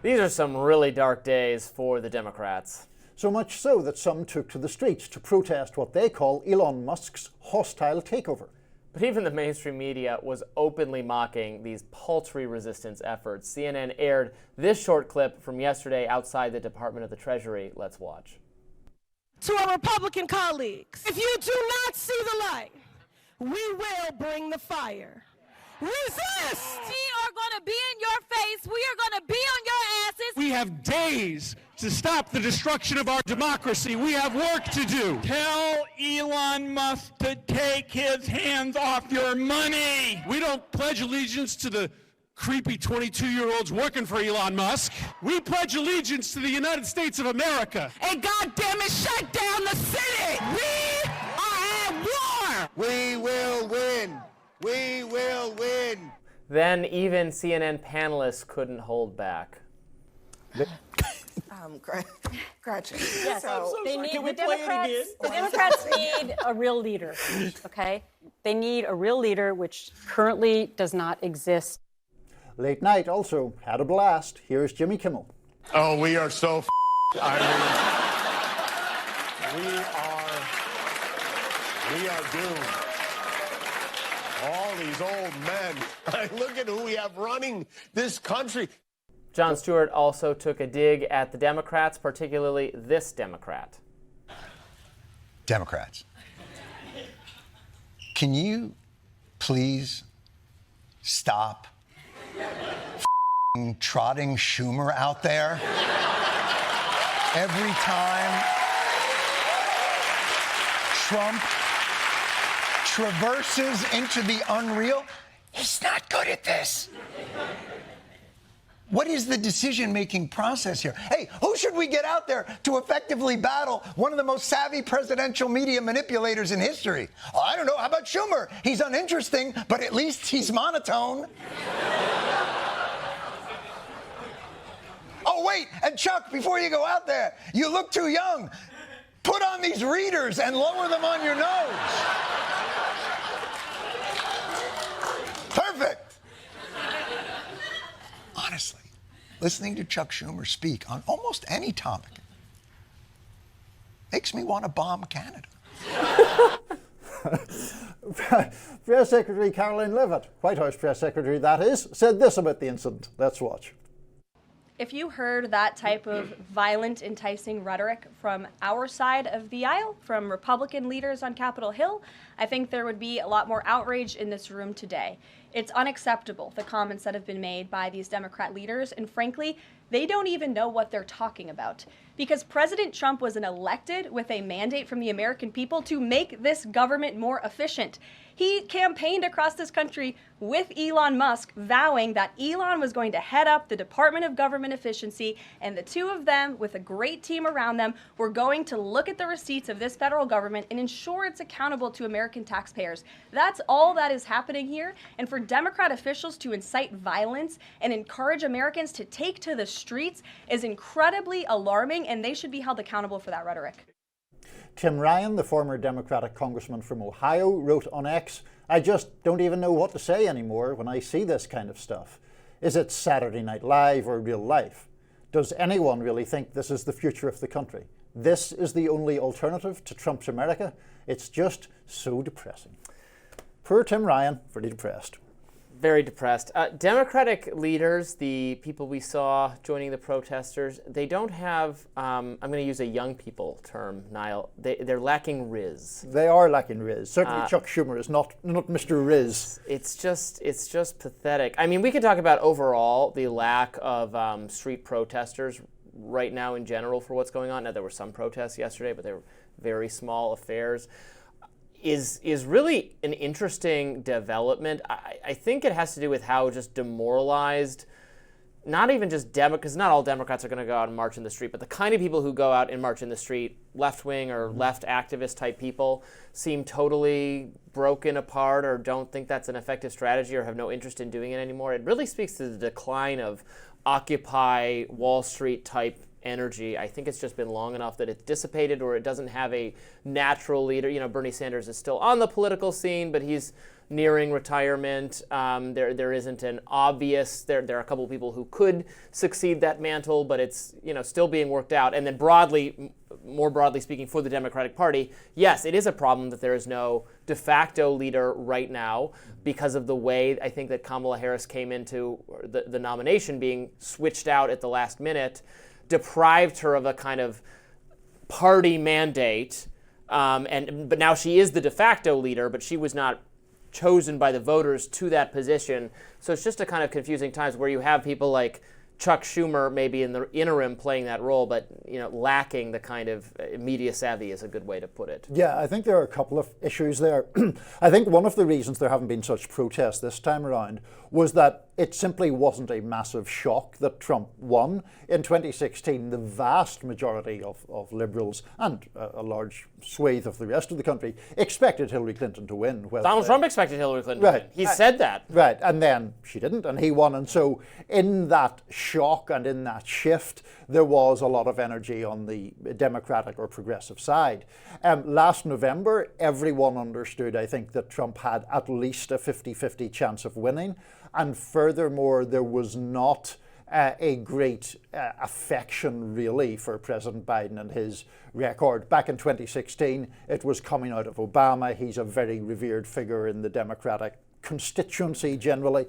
These are some really dark days for the Democrats. So much so that some took to the streets to protest what they call Elon Musk's hostile takeover. But even the mainstream media was openly mocking these paltry resistance efforts. CNN aired this short clip from yesterday outside the Department of the Treasury. Let's watch. To our Republican colleagues, if you do not see the light, we will bring the fire. Resist! We are going to be in your face. We are going to be on your asses. We have days to stop the destruction of our democracy. We have work to do. Tell Elon Musk to take his hands off your money. We don't pledge allegiance to the creepy 22-year-olds working for Elon Musk. We pledge allegiance to the United States of America. And goddamn it, shut down the city! We are at war! We will win! We will win! Then even CNN panelists couldn't hold back. Gretchen. Yes, So, they need the Democrats need a real leader, okay? They need a real leader, which currently does not exist. Late Night also had a blast. Here's Jimmy Kimmel. Oh, we are so I mean, we are doomed. All these old men. Look at who we have running this country. Jon Stewart also took a dig at the Democrats, particularly this Democrat. Democrats, can you please stop trotting Schumer out there every time Trump traverses into the unreal? He's not good at this. What is the decision-making process here? Hey, who should we get out there to effectively battle one of the most savvy presidential media manipulators in history? Oh, I don't know. How about Schumer? He's uninteresting, but at least he's monotone. Oh, wait, and Chuck, before you go out there, you look too young. Put on these readers and lower them on your nose. Perfect. Honestly, listening to Chuck Schumer speak on almost any topic makes me want to bomb Canada. Press Secretary Caroline Leavitt, White House Press Secretary that is, said this about the incident. Let's watch. If you heard that type of violent, enticing rhetoric from our side of the aisle, from Republican leaders on Capitol Hill, I think there would be a lot more outrage in this room today. It's unacceptable, the comments that have been made by these Democrat leaders, and frankly, they don't even know what they're talking about. Because President Trump was elected with a mandate from the American people to make this government more efficient. He campaigned across this country with Elon Musk, vowing that Elon was going to head up the Department of Government Efficiency, and the two of them, with a great team around them, were going to look at the receipts of this federal government and ensure it's accountable to American taxpayers. That's all that is happening here, and for Democrat officials to incite violence and encourage Americans to take to the streets is incredibly alarming, and they should be held accountable for that rhetoric. Tim Ryan, the former Democratic congressman from Ohio, wrote on X, "I just don't even know what to say anymore when I see this kind of stuff. Is it Saturday Night Live or real life? Does anyone really think this is the future of the country? This is the only alternative to Trump's America? It's just so depressing." Poor Tim Ryan, pretty depressed. Very depressed. Democratic leaders, the people we saw joining the protesters, they don't have, I'm going to use a young people term, Niall, they're lacking riz. They are lacking riz. Certainly Chuck Schumer is not Mr. Riz. It's just pathetic. I mean, we could talk about overall the lack of street protesters right now in general for what's going on. Now, there were some protests yesterday, but they were very small affairs. Is really an interesting development. I think it has to do with how just demoralized, not even just because not all Democrats are going to go out and march in the street, but the kind of people who go out and march in the street, left-wing or left activist type people, seem totally broken apart or don't think that's an effective strategy or have no interest in doing it anymore. It really speaks to the decline of Occupy Wall Street type energy. I think it's just been long enough that it's dissipated or it doesn't have a natural leader. You know, Bernie Sanders is still on the political scene, but he's nearing retirement. There isn't an obvious. There are a couple of people who could succeed that mantle, but it's still being worked out. And then more broadly speaking, for the Democratic Party, yes, it is a problem that there is no de facto leader right now because of the way I think that Kamala Harris came into the nomination being switched out at the last minute, deprived her of a kind of party mandate. But now she is the de facto leader, but she was not chosen by the voters to that position. So it's just a kind of confusing times where you have people like Chuck Schumer maybe in the interim playing that role, but lacking the kind of media savvy is a good way to put it. Yeah, I think there are a couple of issues there. I think one of the reasons there haven't been such protests this time around was that it simply wasn't a massive shock that Trump won. In 2016, the vast majority of liberals and a large swathe of the rest of the country expected Hillary Clinton to win. Donald Trump expected Hillary Clinton to win. He said that. Right, and then she didn't, and he won. And so in that shock and in that shift, there was a lot of energy on the Democratic or progressive side. Last November, everyone understood, I think, that Trump had at least a 50-50 chance of winning. And furthermore, there was not a great affection, really, for President Biden and his record. Back in 2016, it was coming out of Obama. He's a very revered figure in the Democratic constituency generally.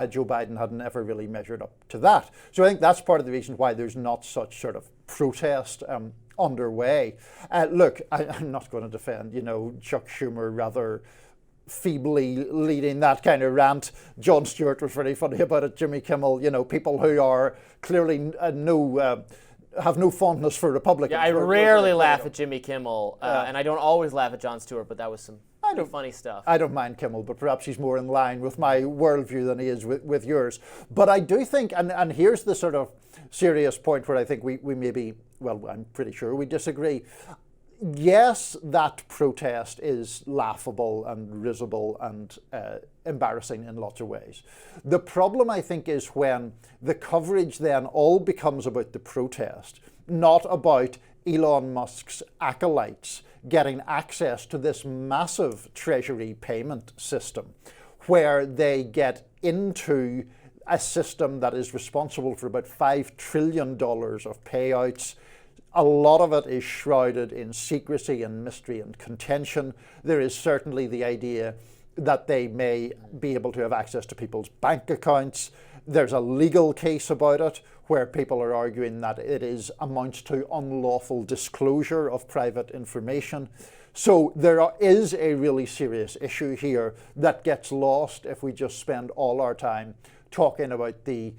Joe Biden had never really measured up to that. So I think that's part of the reason why there's not such sort of protest underway. Look, I'm not going to defend, Chuck Schumer rather feebly leading that kind of rant. Jon Stewart was very funny about it. Jimmy Kimmel, people who are clearly have no fondness for Republicans. Yeah, I rarely laugh at Jimmy Kimmel, and I don't always laugh at Jon Stewart, but that was some funny stuff. I don't mind Kimmel, but perhaps he's more in line with my worldview than he is with yours. But I do think, and here's the sort of serious point where I think we maybe, well, I'm pretty sure we disagree. Yes, that protest is laughable and risible and embarrassing in lots of ways. The problem, I think, is when the coverage then all becomes about the protest, not about Elon Musk's acolytes getting access to this massive treasury payment system, where they get into a system that is responsible for about $5 trillion of payouts. A lot of it is shrouded in secrecy and mystery and contention. There is certainly the idea that they may be able to have access to people's bank accounts. There's a legal case about it where people are arguing that it amounts to unlawful disclosure of private information. So there is a really serious issue here that gets lost if we just spend all our time talking about the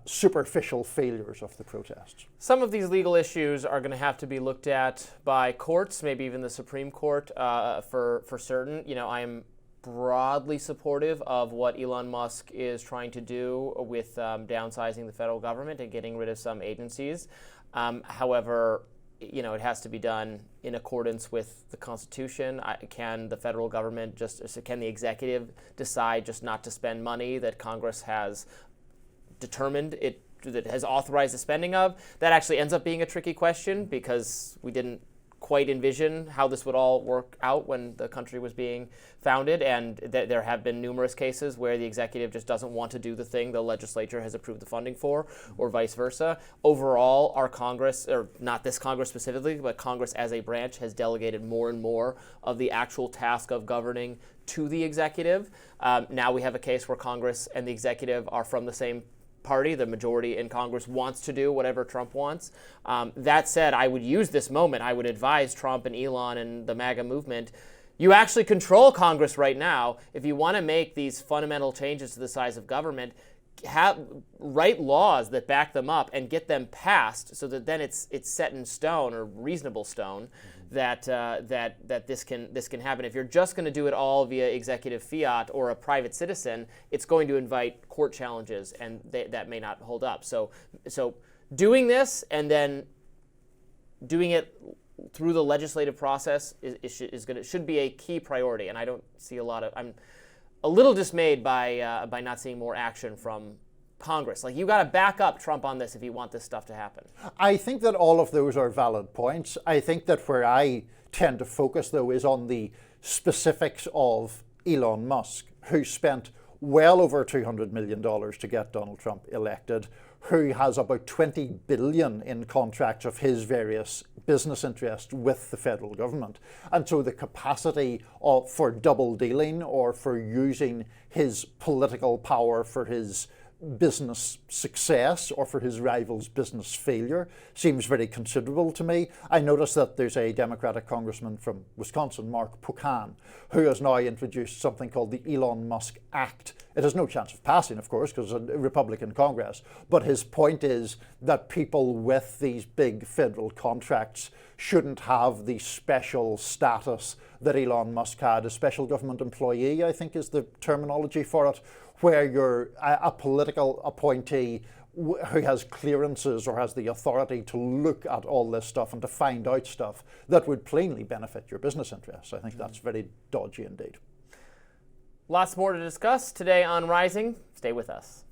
superficial failures of the protests. Some of these legal issues are going to have to be looked at by courts, maybe even the Supreme Court for certain. I am broadly supportive of what Elon Musk is trying to do with downsizing the federal government and getting rid of some agencies. However, it has to be done in accordance with the Constitution. Can the federal government can the executive decide just not to spend money that Congress has determined that has authorized the spending of? That actually ends up being a tricky question because we didn't quite envision how this would all work out when the country was being founded, and there have been numerous cases where the executive just doesn't want to do the thing the legislature has approved the funding for, or vice versa. Overall, our Congress, or not this Congress specifically, but Congress as a branch, has delegated more and more of the actual task of governing to the executive. Now we have a case where Congress and the executive are from the same party. The majority in Congress wants to do whatever Trump wants. That said, I would use this moment. I would advise Trump and Elon and the MAGA movement, you actually control Congress right now. If you want to make these fundamental changes to the size of government, write laws that back them up and get them passed so that then it's set in stone, or reasonable stone, that this can happen. If you're just going to do it all via executive fiat or a private citizen, it's going to invite court challenges, and that may not hold up. So doing this and then doing it through the legislative process should be a key priority. And I don't see a lot of. I'm a little dismayed by not seeing more action from Congress. Like, you got to back up Trump on this if you want this stuff to happen. I think that all of those are valid points. I think that where I tend to focus, though, is on the specifics of Elon Musk, who spent well over $200 million to get Donald Trump elected, who has about $20 billion in contracts of his various business interests with the federal government. And so the capacity for double dealing or for using his political power for his business success or for his rival's business failure seems very considerable to me. I noticed that there's a Democratic congressman from Wisconsin, Mark Pocan, who has now introduced something called the Elon Musk Act. It has no chance of passing, of course, because it's a Republican Congress. But his point is that people with these big federal contracts shouldn't have the special status that Elon Musk had. A special government employee, I think, is the terminology for it, where you're a political appointee who has clearances or has the authority to look at all this stuff and to find out stuff that would plainly benefit your business interests. I think that's very dodgy indeed. Lots more to discuss today on Rising. Stay with us.